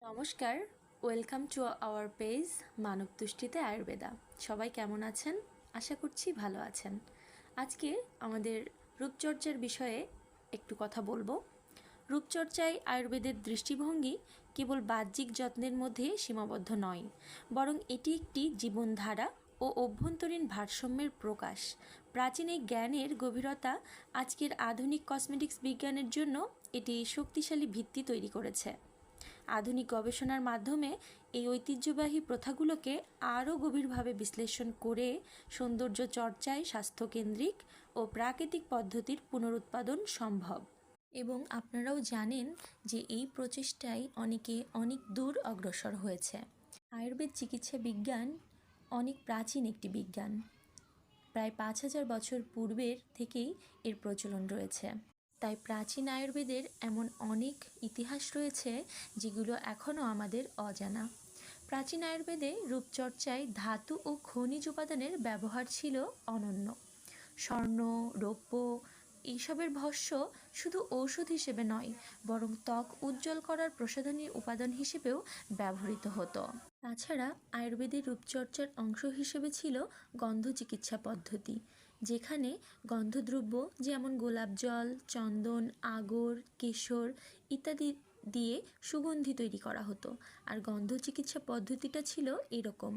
নমস্কার, welcome to our page মানব তুষ্টিতে আয়ুর্বেদা। সবাই কেমন আছেন? আশা করছি ভালো আছেন। আজকে আমাদের রূপচর্চার বিষয়ে একটু কথা বলবো। রূপচর্চায় আয়ুর্বেদের দৃষ্টিভঙ্গি কেবল বাহ্যিক যত্নের মধ্যে সীমাবদ্ধ নয়, বরং এটি একটি জীবনধারা ও অভ্যন্তরীণ ভারসাম্যের প্রকাশ। প্রাচীন এই জ্ঞানের গভীরতা আজকের আধুনিক কসমেটিক্স বিজ্ঞানের জন্য এটি শক্তিশালী ভিত্তি তৈরি করেছে। আধুনিক গবেষণার মাধ্যমে এই ঐতিহ্যবাহী প্রথাগুলোকে আরও গভীরভাবে বিশ্লেষণ করে সৌন্দর্য চর্চায় স্বাস্থ্যকেন্দ্রিক ও প্রাকৃতিক পদ্ধতির পুনরুৎপাদন সম্ভব। এবং আপনারাও জানেন যে এই প্রচেষ্টায় অনেক দূর অগ্রসর হয়েছে। আয়ুর্বেদ চিকিৎসা বিজ্ঞান অনেক প্রাচীন একটি বিজ্ঞান। প্রায় 5000 বছর পূর্বের থেকেই এর প্রচলন রয়েছে। তাই প্রাচীন আয়ুর্বেদের এমন অনেক ইতিহাস রয়েছে যেগুলো এখনও আমাদের অজানা। প্রাচীন আয়ুর্বেদে রূপচর্চায় ধাতু ও খনিজ উপাদানের ব্যবহার ছিল অনন্য। স্বর্ণ, রৌপ্য এইসবের ভস্য শুধু ঔষধ হিসেবে নয়, বরং ত্বক উজ্জ্বল করার প্রসাধনী উপাদান হিসেবেও ব্যবহৃত হতো। তাছাড়া আয়ুর্বেদের রূপচর্চার অংশ হিসেবে ছিল গন্ধ চিকিৎসা পদ্ধতি, যেখানে গন্ধদ্রব্য যেমন গোলাপ জল, চন্দন, আগর, কেশর ইত্যাদি দিয়ে সুগন্ধি তৈরি করা হতো। আর গন্ধ চিকিৎসা পদ্ধতিটা ছিল এরকম: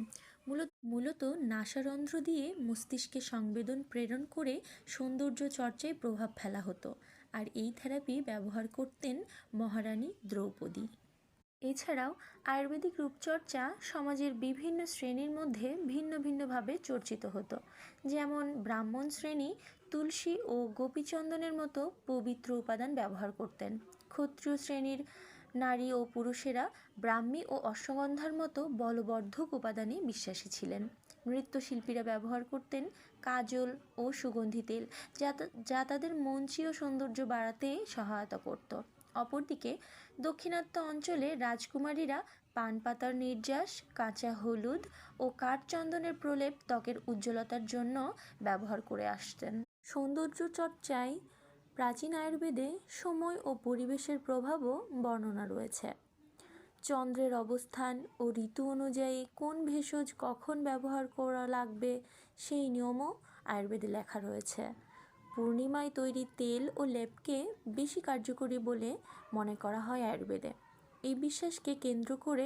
মূলত নাসারন্ধ্র দিয়ে মস্তিষ্কে সংবেদন প্রেরণ করে সৌন্দর্য চর্চায় প্রভাব ফেলা হতো। আর এই থেরাপি ব্যবহার করতেন মহারানী দ্রৌপদী। এছাড়াও আয়ুর্বেদিক রূপচর্চা সমাজের বিভিন্ন শ্রেণীর মধ্যে ভিন্ন ভিন্নভাবে চর্চিত হতো। যেমন ব্রাহ্মণ শ্রেণী তুলসী ও গোপীচন্দনের মতো পবিত্র উপাদান ব্যবহার করতেন। ক্ষত্রিয় শ্রেণীর নারী ও পুরুষেরা ব্রাহ্মী ও অশ্বগন্ধার মতো বলবর্ধক উপাদানে বিশ্বাসী ছিলেন। নৃত্যশিল্পীরা ব্যবহার করতেন কাজল ও সুগন্ধি তেল, যা তাদের মঞ্চীয় সৌন্দর্য বাড়াতে সহায়তা করত। অপরদিকে দক্ষিণাত্য অঞ্চলে রাজকুমারীরা পান পাতার নির্যাস, কাঁচা হলুদ ও কাঠচন্দনের প্রলেপ ত্বকের উজ্জ্বলতার জন্য ব্যবহার করে আসতেন। সৌন্দর্য চর্চায় প্রাচীন আয়ুর্বেদে সময় ও পরিবেশের প্রভাবও বর্ণনা রয়েছে। চন্দ্রের অবস্থান ও ঋতু অনুযায়ী কোন ভেষজ কখন ব্যবহার করা লাগবে সেই নিয়মও আয়ুর্বেদে লেখা রয়েছে। পূর্ণিমায় তৈরি তেল ও লেপকে বেশি কার্যকরী বলে মনে করা হয় আয়ুর্বেদে। এই বিশ্বাসকে কেন্দ্র করে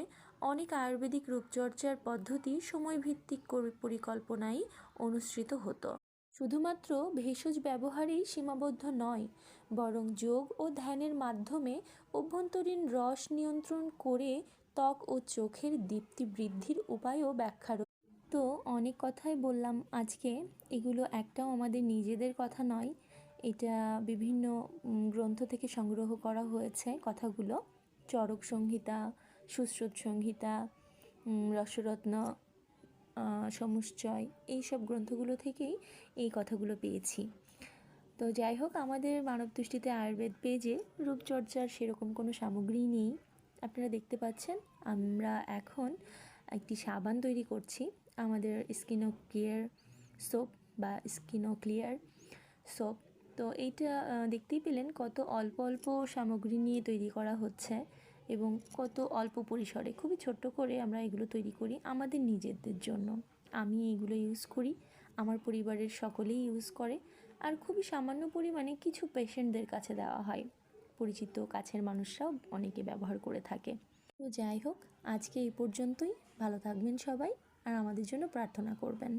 অনেক আয়ুর্বেদিক রূপচর্চার পদ্ধতি সময়ভিত্তিক পরিকল্পনায় অনুসৃত হতো। শুধুমাত্র ভেষজ ব্যবহারেই সীমাবদ্ধ নয়, বরং যোগ ও ধ্যানের মাধ্যমে অভ্যন্তরীণ রস নিয়ন্ত্রণ করে ত্বক ও চোখের দীপ্তি বৃদ্ধির উপায়ও ব্যাখ্যা রয়েছে। তো অনেক কথাই বললাম আজকে, এগুলো একটাও আমাদের নিজেদের কথা নয়, এটা বিভিন্ন গ্রন্থ থেকে সংগ্রহ করা হয়েছে কথাগুলো। চরক সংহিতা, সুশ্রুত সংহিতা, রসরত্ন, সমুচ্চয়, এইসব গ্রন্থগুলো থেকেই এই কথাগুলো পেয়েছি। তো যাই হোক, আমাদের মানব তুষ্টিতে আয়ুর্বেদ পেজে রূপচর্চার সেরকম কোনো সামগ্রী নেই। আপনারা দেখতে পাচ্ছেন আমরা এখন একটি সাবান তৈরি করছি, আমাদের স্কিনো কেয়ার সোপ বা স্কিনো ক্লিয়ার সোপ। তো এইটা দেখতেই পেলেন কত অল্প অল্প সামগ্রী নিয়ে তৈরি করা হচ্ছে এবং কত অল্প পরিসরে, খুবই ছোট্ট করে আমরা এগুলো তৈরি করি আমাদের নিজেদের জন্য। আমি এগুলো ইউজ করি, আমার পরিবারের সকলেই ইউজ করে, আর খুবই সামান্য পরিমাণে কিছু পেশেন্টদের কাছে দেওয়া হয়। পরিচিত কাছের মানুষরাও অনেকে ব্যবহার করে থাকে। তো যাই হোক, আজকে এই পর্যন্তই। ভালো থাকবেন সবাই আর আমাদের জন্য প্রার্থনা করবেন।